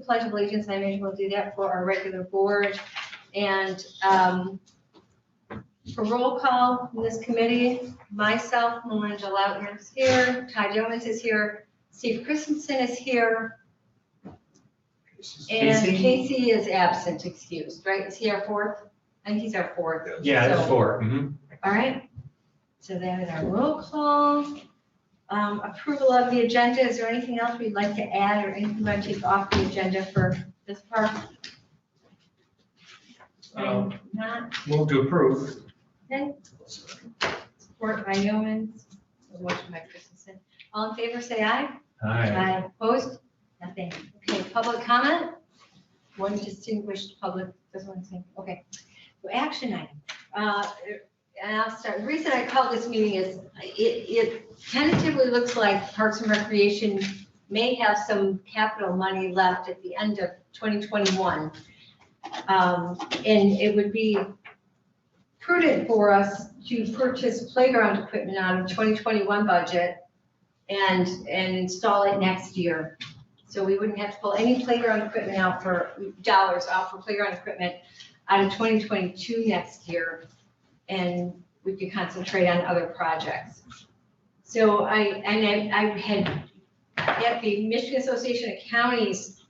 Pledge of Allegiance. I imagine we'll do that for our regular board. And for roll call in this committee, myself, Melinda Lautner is here, Ty Jones is here, Steve Christensen is here, and Casey is absent, excused, right? Is he our fourth? I think he's our fourth. Yeah, So, there's four. Mm-hmm. All right. So that is our roll call. Approval of the agenda. Is there anything else we'd like to add or anything we'd like to take off the agenda for this part? Not. Move to approve. Okay. Support by Yeoman. Motion by Christensen. All in favor, say aye. Aye. Opposed? Nothing. Okay, public comment? One distinguished public, doesn't want to say, okay. So action item. And I'll start. The reason I called this meeting is it tentatively looks like Parks and Recreation may have some capital money left at the end of 2021. And it would be prudent for us to purchase playground equipment out of 2021 budget and install it next year. So we wouldn't have to pull any playground equipment out for dollars out for playground equipment out of 2022 next year. And we could concentrate on other projects. So I had, at the Michigan Association of Counties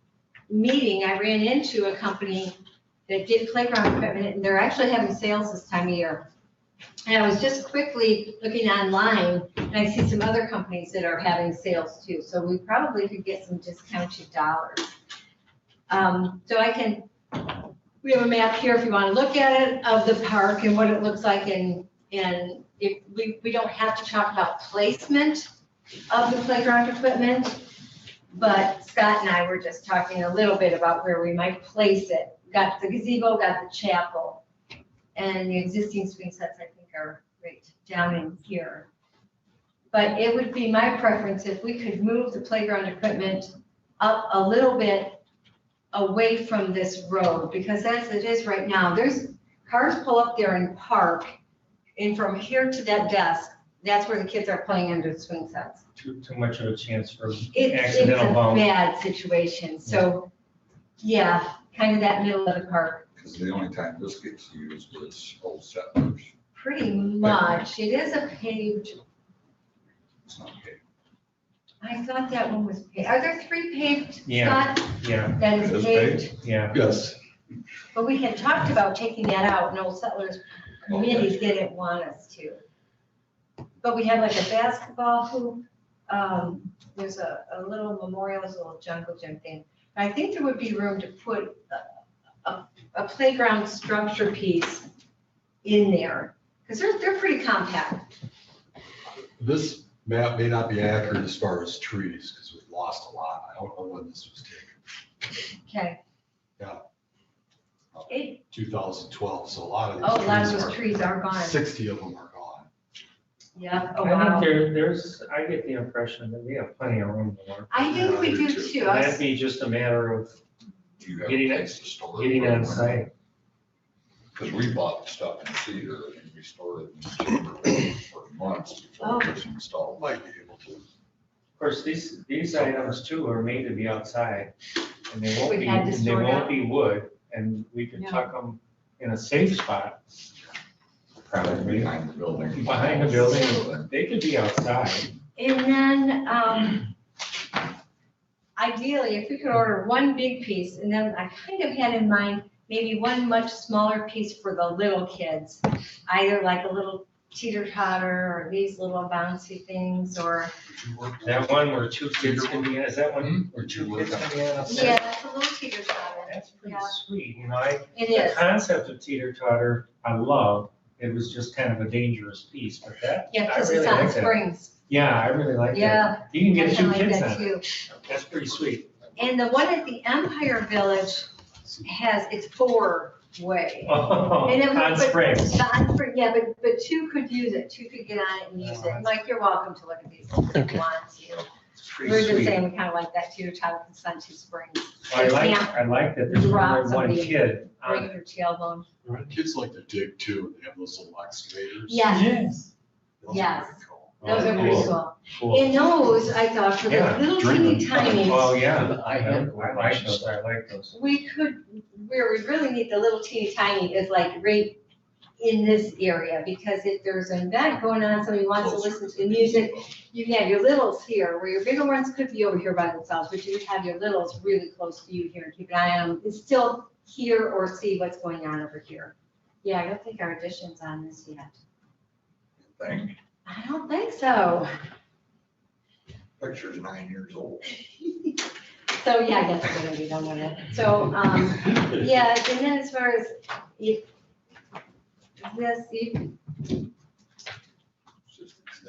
meeting, I ran into a company that did playground equipment, and they're actually having sales this time of year. And I was just quickly looking online, and I see some other companies that are having sales too. So we probably could get some discounted dollars. We have a map here if you want to look at it of the park and what it looks like. And if we don't have to talk about placement of the playground equipment, but Scott and I were just talking a little bit about where we might place it. Got the gazebo, got the chapel, and the existing swing sets I think are right down in here. But it would be my preference if we could move the playground equipment up a little bit away from this road, because as it is right now, there's cars pull up there and park, and from here to that desk, that's where the kids are playing under the swing sets. Too much of a chance for It's accidental a bump. bad situation. So, yeah, kind of that middle of the park. Because the only time this gets used is old settlers. Pretty much. It is a paved. It's not paved. I thought that one was paved. Are there three paved, Yeah. Scott? Yeah, That It is is paved? yeah. Yes. But we had talked about taking that out, and Old Settlers Committee didn't want us to. But we have like a basketball hoop, there's a little memorial, there's a little jungle gym thing. I think there would be room to put a playground structure piece in there, because they're pretty compact. This map may not be accurate as far as trees, because we've lost a lot. I don't know when this was taken. Okay. Yeah. It, 2012, so a lot of oh, a lot of these those trees are gone. 60 of them are gone. Yeah, oh I wow. think I get the impression that we have plenty of room to work. I think we do too. That'd be just a matter of Do you have Getting a it- place to store it? getting on site. Because we bought the stuff in Cedar and we stored it in the chamber for months before it was installed. Might be able to. Of course, these items too are made to be outside, and they We had to store won't them. be wood, and we can Yeah. tuck them in a safe spot. Probably Behind the building. behind the building, they could be outside. And then, ideally, if we could order one big piece, and then I kind of had in mind maybe one much smaller piece for the little kids, either like a little teeter-totter or these little bouncy things, or, That one where two kids can be in, is that one where two kids can be in? yeah, it's a little teeter-totter. That's pretty Yeah. sweet, It the is. concept of teeter-totter, I love. It was just kind of a dangerous piece, but that, Yeah, I because really it's on like that. springs. Yeah, I really like that. Yeah. You can get I two kinda like kids that on it. too. That's pretty sweet. And the one at the Empire Village it's four-way. Oh, And then- on but- springs. On spring, yeah, but two could use it, two could get on it and use it. Mike, you're welcome to look at these if you want to. It's We pretty were just sweet. saying, we kind of like that too, child with sun two springs. I You like can't that there's drop only one somebody. kid on break it. your tailbone. Right, kids like to dig too, and they have those little excavators. Yes, Those are Yes. pretty cool. Those are pretty cool. Cool. And those, I thought, for the Yeah, little teeny tiny, Oh, yeah, I had I like those, I like those. where we really need the little teeny tiny is like right in this area, because if there's an event going on, somebody wants to listen to the music, you have your littles here, where your bigger ones could be over here by themselves, but you would have your littles really close to you here and keep an eye on them, and still hear or see what's going on over here. Yeah, I don't think our addition's on this yet. Thing, I don't think so. picture's 9 years old. So, yeah, I guess we're gonna be done with it. So, yeah, and then as far as if this,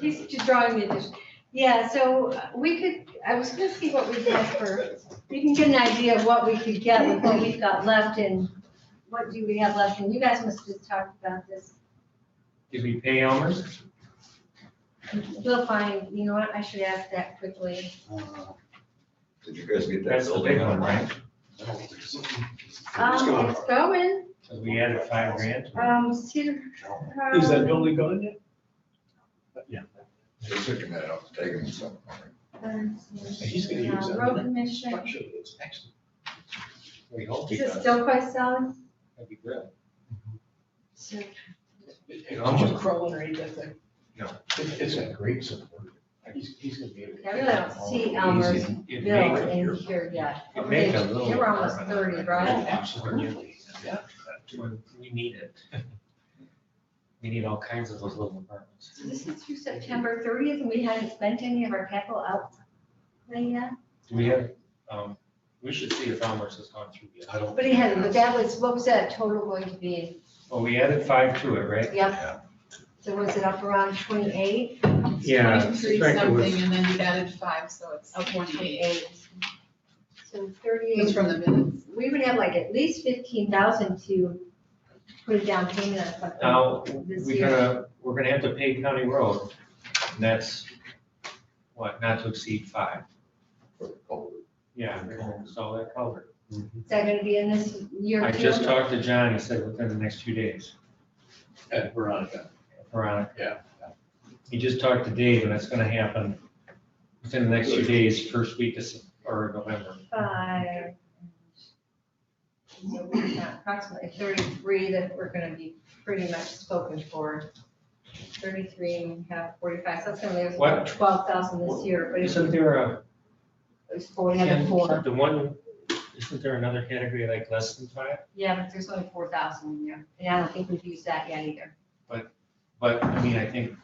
he's just drawing the addition. Yeah, so we could, I was gonna see what we had for, you can get an idea of what we could get with what we've got left and what do we have left, and you guys must just talk about this. Did we pay Elmer's? We'll find, you know what, I should ask that quickly. Did you guys get that That's the building big one, right? I don't think so. It's going, So we added $5,000. Cedar. Is that building going yet? Yeah. They're picking that up, taking it somewhere. He's gonna use that. Road commission. Structure, it's excellent. We hope Is he it does. still quite solid? That'd be good. So, Did you crawl underneath that thing? No. It's got great support. He's gonna be able to. I really don't see Elmer's It'd bill make- in here yet. it'd make a little They were almost apartment. 30, right? Absolutely. Yeah. When we need it. We need all kinds of those little apartments. So this is through September 30th, and we hadn't spent any of our capital outlay yet? Do we have, we should see if Elmer's has gone through yet. I don't. But he hadn't, but that was, what was that total going to be? Well, we added 5 to it, right? Yep. So was it up around 28? Yeah. 23 strike it with- something, and then you added 5, so it's Okay, 28. 28. So It's 38, from the minutes. we would have like at least 15,000 to put a down payment on something. Now, This we're gonna have to pay County Road, and that's, what, not to exceed 5. For the culvert. Yeah, we're gonna install that culvert. Is that gonna be in this year? I too? just talked to John, he said within the next 2 days. And Veronica. Veronica. Yeah. He just talked to Dave, and that's gonna happen within the next 2 days, first week of, or November. 5. So we've got approximately 33 that we're gonna be pretty much spoken for. 33 and we have 45, so that's gonna leave us about What? 12,000 this year, but it's, Isn't there a, it's 4, we have 4. the one, isn't there another category like less than 5? Yeah, but there's only 4,000 in there, and I don't think we've used that yet either. But, I mean, I think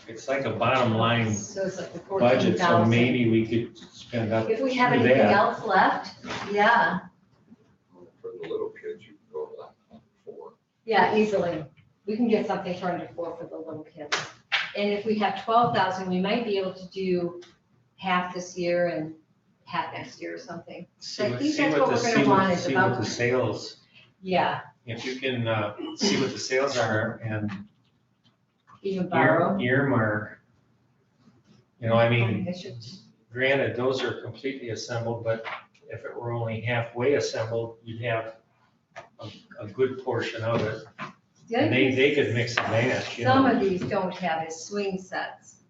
it's like a bottom line So it's like the budget, so 14,000. maybe we could spend up. If we have to anything that. else left, yeah, For the little kids, you can go to that 4. yeah, easily. We can get something for under 4 for the little kids. And if we have 12,000, we might be able to do half this year and half next year or something. See I what- think see that's what what the- we're see gonna what- want is See what about- the sales, Yeah, if you can, see what the sales are and even borrow. earmark. You know, I mean, I should, granted, those are completely assembled, but if it were only halfway assembled, you'd have a good portion of it. the other And thing they is could mix and match, you some know. of these don't have is swing sets.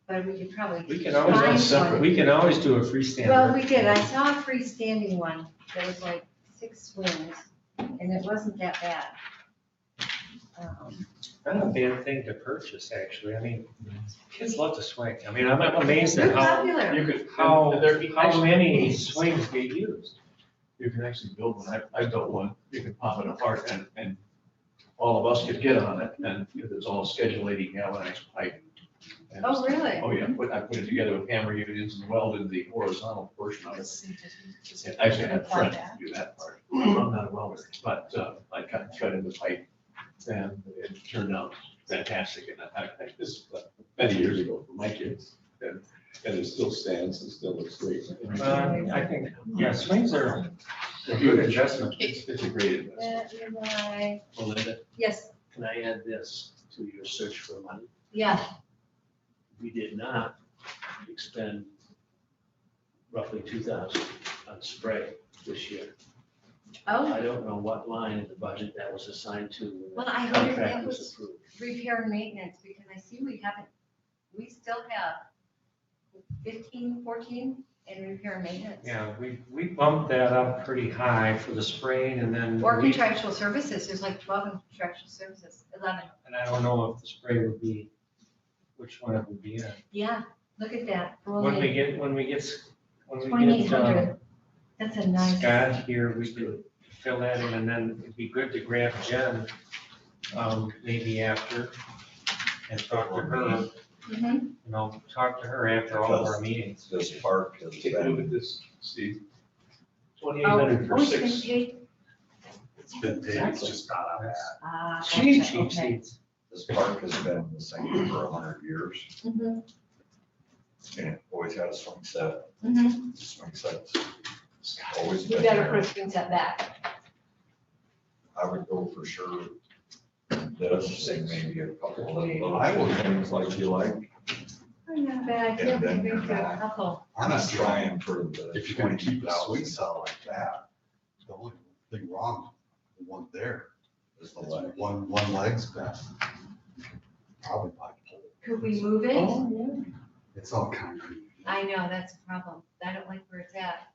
But we could probably We can find always, one. we can always do a Well, freestanding. we did, I saw a freestanding one, that was like 6 swings, and it wasn't that bad. Not a bad thing to purchase, actually. I mean, kids love to swing. I mean, I'm amazed They're at how, popular. You could, how, and there- how actually, many swings get used. You can actually build one. I built one. You can pop it apart and all of us could get on it and it's all Schedule 80 galvanized pipe. And Oh, really? Oh, yeah. I put it together with hammer units and welded the horizontal portion of it. Let's see, just- Yeah, Actually, I had a Apply friend that. do that part. I'm not a welder, but I cut in the pipe and it turned out fantastic. And this was many years ago for my kids. And it still stands and still looks great. I think, yeah, swings are a good investment. It's a great investment. That is why- Melinda, Yes, can I add this to your search for money? yeah, We did not expend roughly 2,000 on spray this year. Oh, I don't know what line in the budget that was assigned to. when the Well, I heard contract that was- approved. repair and maintenance, because I see we still have 15, 14 in repair and maintenance. Yeah, we bumped that up pretty high for the spraying and then. Or we- contractual services, there's like 12 in contractual services, 11. And I don't know if the spray would be, which one it would be in. Yeah, look at that. For When only we get 2,800. That's a nice. Scott here, we could fill that in, and then it'd be good to grab Jen, maybe after, and talk to her, Mhm. talk to her after all of our meetings. This park has Take a look been, at this, Steve. Oh, 2,800 for it's been 6. paid? It's been paid, it's just not on that. Ah, Cheap, gotcha, cheap okay. seats. this park has been the same for 100 years, Mhm, and it always had a swing set, mhm. swing sets. Always You been better there. put a screen set back. I would go for sure. This and maybe a couple of little I would- things like you like, Oh, not bad, And yeah, then maybe you're for a not- couple. Honestly, trying for the. if you're gonna keep a swing 20,000 set like that, the only thing wrong, the one there, is is the leg. one leg's bent. Probably by pole. Could we move it? Oh, It's all concrete. I know, that's a problem. I don't like where it's at.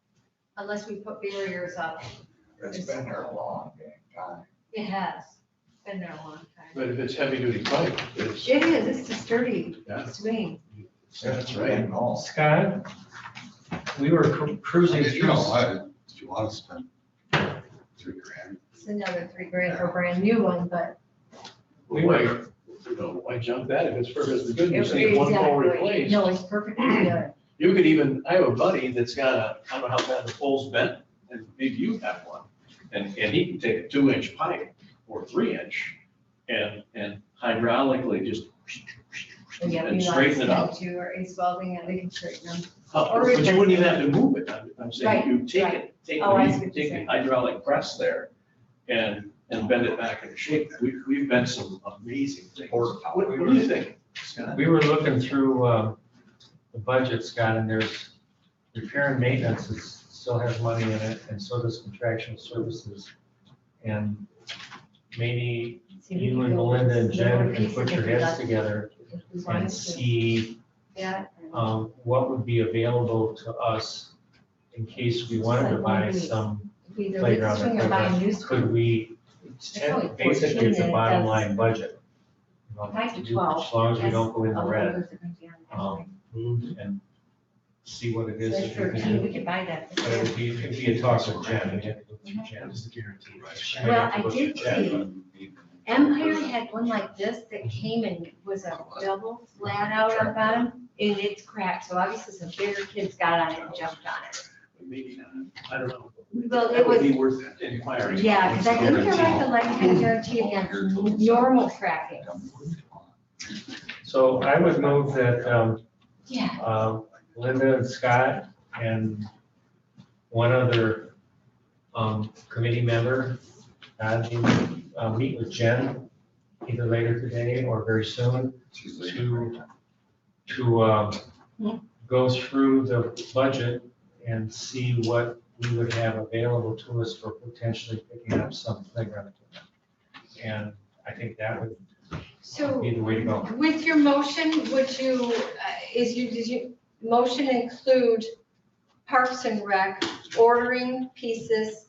Unless we put barriers up. It's been there a long time. It has been there a long time. But if it's heavy duty pipe, it's, It is, it's a sturdy Yeah. swing. that's right. And all. Scott, we were cruising If you through. know, if you wanna spend $3,000, It's another $3,000 for a brand new one, but. We were, Why junk that if it's perfectly good? You it- just need one pole exactly. replaced. No, it's perfectly good. You could even, I have a buddy that's got I don't know how bad the pole's bent, and maybe you have one. And he can take a 2-inch pipe or 3-inch and hydraulically just Yeah, and we straighten it up. To or ace welding, and they can straighten them. But you wouldn't even have to move it. I'm saying Right, you take right. it, take Oh, I see the what you're take the saying. hydraulic press there and bend it back into shape. We've bent some amazing things. Porta What potty. do you think, Scott? we were looking through the budget, Scott, and there's repair and maintenance still has money in it, and so does contractual services. And maybe See, we you could and go Melinda and with Jen lower can pieces put if your we heads left- together if we wanted and to. see Yeah. what would be available to us in case we wanted to buy some If we either leave the playground swing or buy a new equipment. swing. Could we, only basically, it's a 14 bottom and it line budget. You know, Might be to do- 12. As long as we That's don't go in the all red, those are gonna be on there. and see what it So is. that's if we can 13, do. we could buy that. But it'd be a toss of Jen, we'd have to go through Jen. That is the guarantee. She might Well, have to I go did through Jen, see, Empire had one like this that came and was a double flat out on bottom, and it's cracked, so obviously some bigger kids got on it and jumped on it. Maybe not, I don't know. Well, it That would was, be worth inquiring. yeah, because I think they're Guarantee. like a lifetime guarantee against normal cracking. So I would move that Yeah, Linda and Scott and one other committee member, meet with Jen either later today or very soon to go through the budget and see what we would have available to us for potentially picking up some playground equipment. And I think that would so be the way to go. with your motion, would you, did your motion include Parks and Rec ordering pieces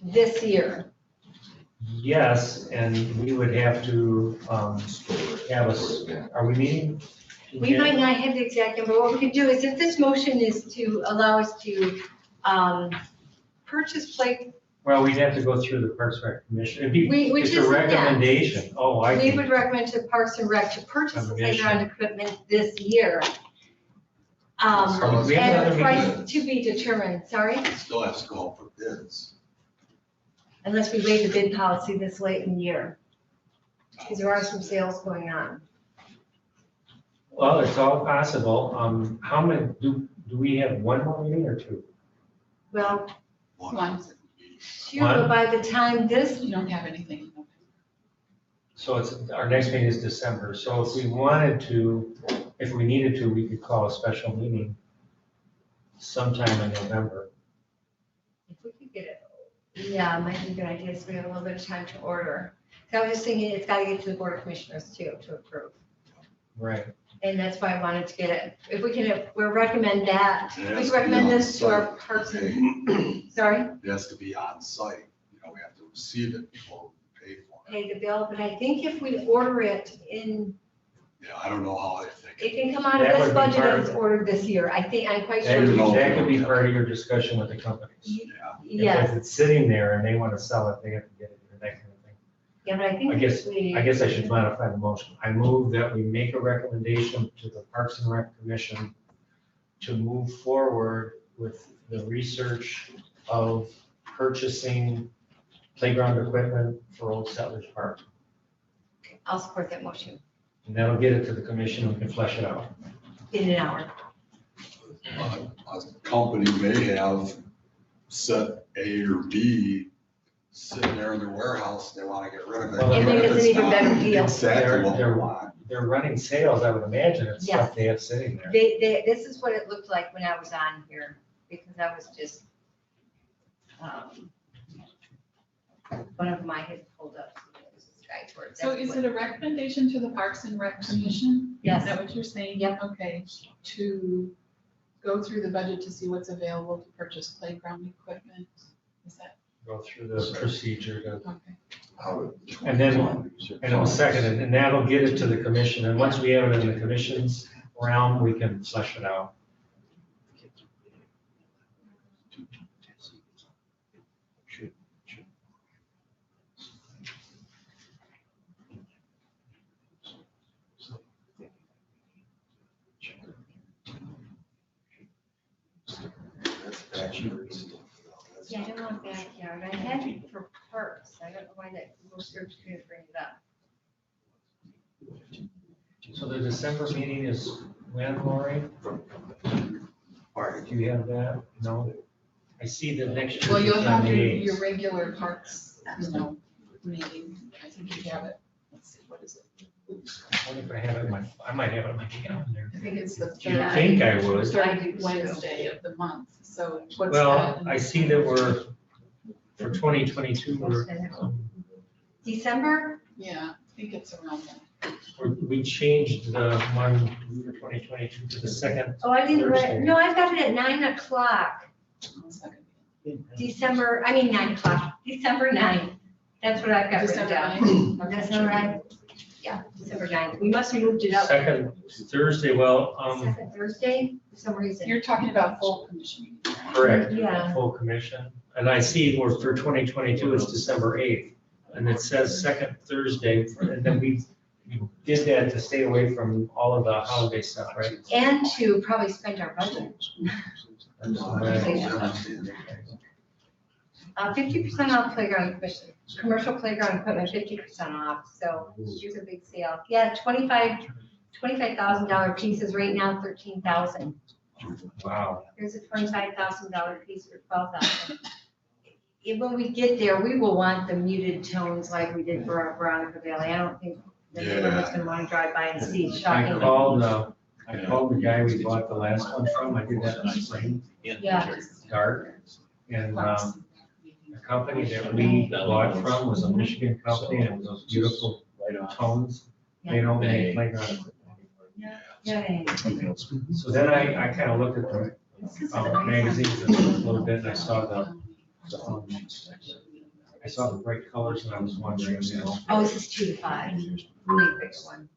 this year? Yes, and we would have to have us, are we meeting? We might not have the exact number. What we could do is if this motion is to allow us to purchase Well, we'd have to go through the Parks and Rec Commission. It'd be, which it's is a recommendation. Oh, I we think. would recommend to Parks and Rec to purchase the Commission. playground equipment this year. So we have At a another price to be determined, sorry, Still has to go out for bids. unless we waive the bid policy this late in the year. Because there are some sales going on. Well, it's all possible. How many, do we have one more meeting or two? Well, One. shoot, but by the time this, You don't have anything. So it's, our next meeting is December. So if we wanted to, if we needed to, we could call a special meeting sometime in November. If we could get it, yeah, it might be a good idea, so we have a little bit of time to order. So I was just thinking, it's gotta get to the Board of Commissioners too, to approve. Right. And that's why I wanted to get it. If we can, we'll recommend that. It We has can to be recommend on this to our site. parks and, sorry, It has to be on site, you know, we have to receive it before we pay for it. pay the bill, but I think if we order it in, Yeah, I don't know how they think. it can come out of That this would be budget part as of- ordered this year. I think, I'm quite That sure. could be part of your discussion with the companies. Yeah. Yes, If it's sitting there and they want to sell it, they have to get it, or that kind of thing. yeah, but I think. I guess- if we- I guess I should modify the motion. I move that we make a recommendation to the Parks and Rec Commission to move forward with the research of purchasing playground equipment for Old Settlers Park. I'll support that motion And that'll get it to the commission, and we can flesh it out. in an hour. A company may have set A or B sitting there in their warehouse, they want to get rid of it. Well, And maybe it's an If even not better deal. Exactly what we They're- want. They're running sales, I would imagine, it's Yes. stuff they have sitting there. This is what it looked like when I was on here, because I was just, one of my had pulled up. So is it a recommendation to the Parks and Rec Commission? Is Yes, that what you're saying? Yep. Okay, to go through the budget to see what's available to purchase playground equipment? Is that, Go through the procedure to, okay. and then, and it was seconded, and that'll get it to the commission, and once we have it in the commission's realm, we can flesh it out. yeah, I don't want backyard, I had it for parks, I don't know why that Google search couldn't bring it up. So the December meeting is when, Lori? Or do you have that? No? I see the next year. Well, you'll is have on the your 8th. regular parks, meeting. I think you have it. Let's see, what is it? I wonder if I have it in my, I might have it in my calendar. I think it's the You third. think I would? I do Third too. Wednesday of the month, so what's Well, that? I see that we're, for 2022, December? Yeah, I think it's around that. we changed the one for 2022 to the second. Oh, I didn't, Thursday. no, I've got it at 9 o'clock, Second. December 9 o'clock, December 9th. That's what I've got written December down. 9th? That's all right. Yeah, December 9th. We must have moved it up. Second Thursday, well, Second Thursday, for some reason. You're talking about full commission meeting, right? correct, Yeah. full commission. And I see we're for 2022, it's December 8th. And it says second Thursday, and then we did that to stay away from all of the holiday stuff, right? And to probably spend our budget. 50% off playground equipment, commercial playground equipment, 50% off, so here's a big sale. Yeah, $25,000 pieces right now, 13,000. Wow. Here's a $25,000 piece for 12,000. When we get there, we will want the muted tones like we did for our Veronica Valley. I don't think the neighborhood's gonna wanna drive by and see I shocking. called the guy we bought the last one from, I did that in the spring, Yeah. dark. And, the company that we bought from was a Michigan company, and it was those beautiful tones. They don't make playground. Yay. So then I kind of looked at the This is magazines a little bit, and I saw the bright colors, and I was wondering, you know. Oh, this is 2 to 5. We need a big one.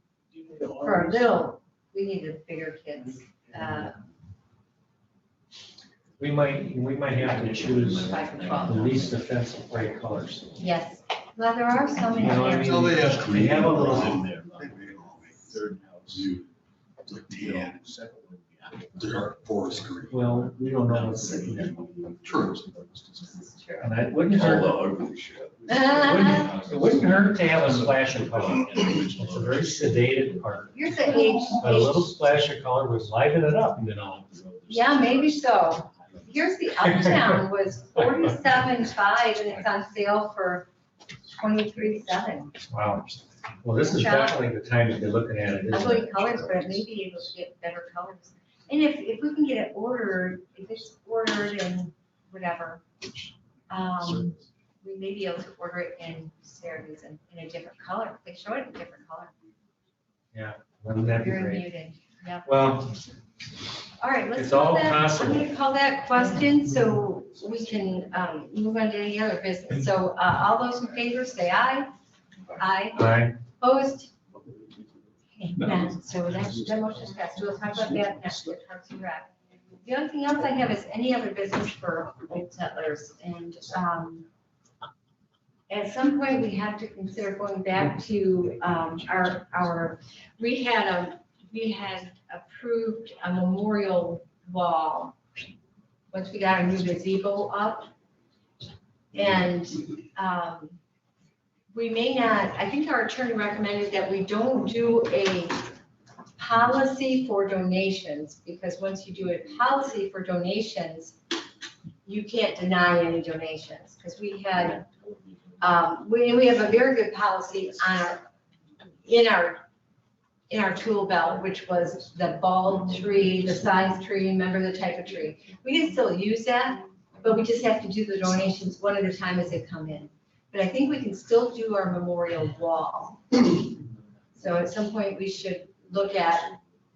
For our little, we need the bigger kids. We might have to choose 5 to the 12. least offensive bright colors. Yes. Well, there are so many. You know what I mean? So they have They have a little, You, like tan, dark forest green. well, we don't know what's sitting there. True. This is true. And it wouldn't All hurt, the ugly shit. it wouldn't hurt to have a splash of color. It's a very sedated park, Here's the age, but a little splash of color would liven it up, you know. yeah, maybe so. Here's the Uptown was 47.5 and it's on sale for 23.7. Wow. Well, this is definitely the time to be looking at it, isn't Ugly it? colors, but it may be able to get better colors. And if we can get it ordered, if it's ordered and whatever. We may be able to order it in Saturdays in a different color. They show it in a different color. Wouldn't that be Very great? muted. Yep. Well, All right, let's It's call all that, possible. I'm gonna call that question so we can move on to any other business. So all those in favor, say aye. Aye. I, Opposed? Okay, none. So that motion's passed. We'll talk about that next with Parks and Rec. The only thing else I have is any other business for Old Settlers. And at some point, we have to consider going back to we had approved a memorial wall once we got our new gazebo up. And we may not, I think our attorney recommended that we don't do a policy for donations, because once you do a policy for donations, you can't deny any donations, because we had, we have a very good policy on in our tool belt, which was the bulb tree, the size tree, remember the type of tree. We can still use that, but we just have to do the donations one at a time as they come in. But I think we can still do our memorial wall. So at some point, we should look at,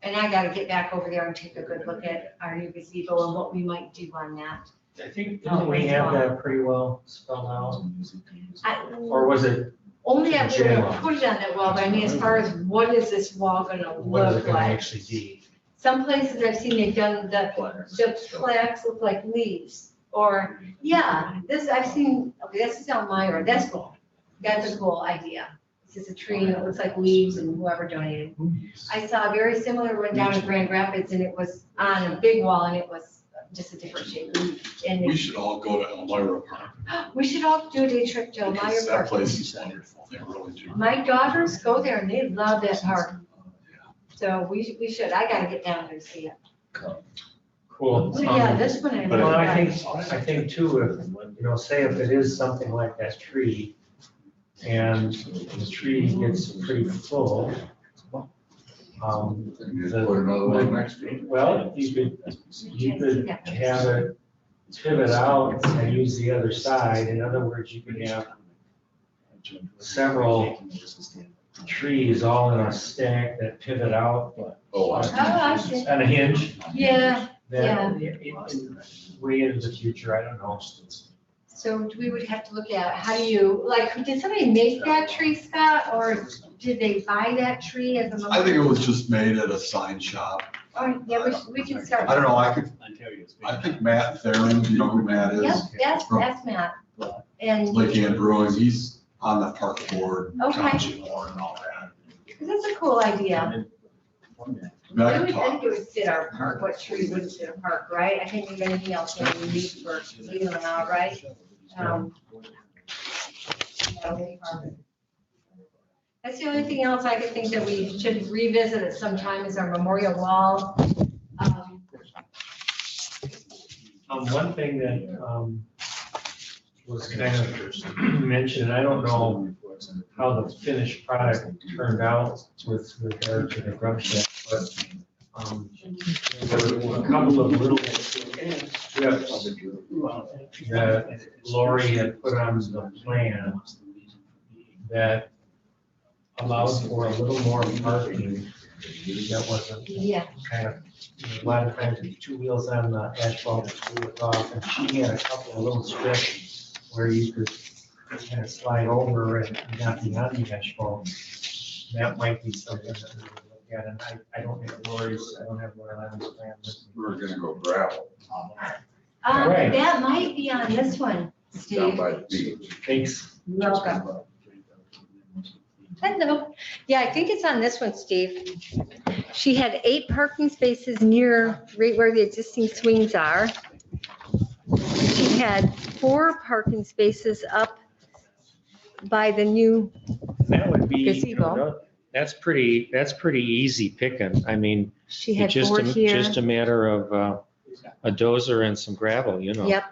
and I gotta get back over there and take a good look at our new gazebo and what we might do on that. I think, didn't we have that pretty well spelled out? Or I- was it, Only I J would wall. put it on that wall, but I mean, as far as what is this wall gonna what is it look gonna like? actually be? Some places I've seen they've done the plaques look like leaves, or, yeah, this, I've seen, okay, this is Elmira, that's cool. That's a cool idea. This is a tree, and it looks like leaves, and whoever donated. I saw a very similar one down in Grand Rapids, and it was on a big wall, and it was just a different shape. And We should all go to Elmira Park. we should all do a day trip to Elmira Because that Park. place is wonderful. They really do. My daughters go there, and they love that park. So we should, I gotta get down there to see it. Cool. So yeah, this one I. Well, really I like. think too, if, say if it is something like that tree, and the tree gets pretty full, You just put another one next to it. well, you could have it pivot out and use the other side. In other words, you could have several trees all in a stack that pivot out Oh, I see. on a hinge. Yeah, Then way into the future, I don't know. so we would have to look at, how do you, like, did somebody make that tree, Scott, or did they buy that tree as a? I think it was just made at a sign shop. Oh, yeah, we can start. I don't know, I think Matt Theron, do you know who Matt Yep, is? that's Matt. And, Lake Ann Brewing, he's on the park board, Okay. township board and all that. that's a cool idea. I mean, I I can think talk. it would fit our park, what tree wouldn't fit a park, right? I think anything else that we need for Leelanau, right? That's the only thing else I could think that we should revisit at some time is our memorial wall. One thing that was kind of mentioned, I don't know how the finished product turned out with regard to the grub shack, but there were a couple of little strips that Lori had put on the plan that allowed for a little more parking. That wasn't Yeah, kind of, a lot of times it's two wheels on the asphalt, two wheels off, and she had a couple of little strips where you could kind of slide over and not be on the asphalt. That might be something that we would look at, and I don't have Lori's Leon's plan with me. We're gonna go gravel Right. that might be on this one, down Steve. by the beach. Thanks. Welcome. Hello. Yeah, I think it's on this one, Steve. She had 8 parking spaces near right where the existing swings are. She had 4 parking spaces up by the new, That would be, Gazebo. that's pretty easy picking. I mean, she had it's 4 here. just a matter of a dozer and some gravel, you know. Yep.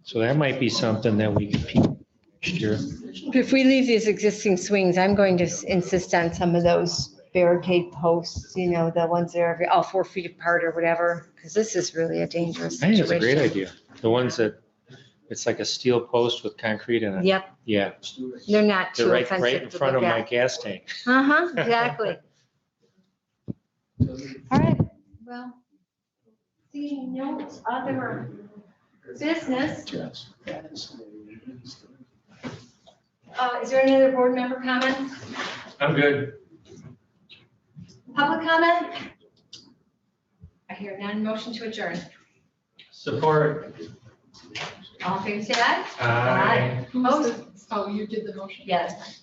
So that might be something that we could peek next year. If we leave these existing swings, I'm going to insist on some of those barricade posts, you know, the ones that are all 4 feet apart or whatever, because this is really a dangerous I think situation. it's a great idea. The ones that, it's like a steel post with concrete in it. Yep, Yeah, they're not they're too right in offensive to front of look my at. gas tank. Uh-huh, exactly. All right, well, seeing no other business, is there any other board member comments? I'm good. Public comment? I hear none, motion to adjourn. Support. All in favor, say aye. Aye. Who was the- Oh, you did the motion? Yes.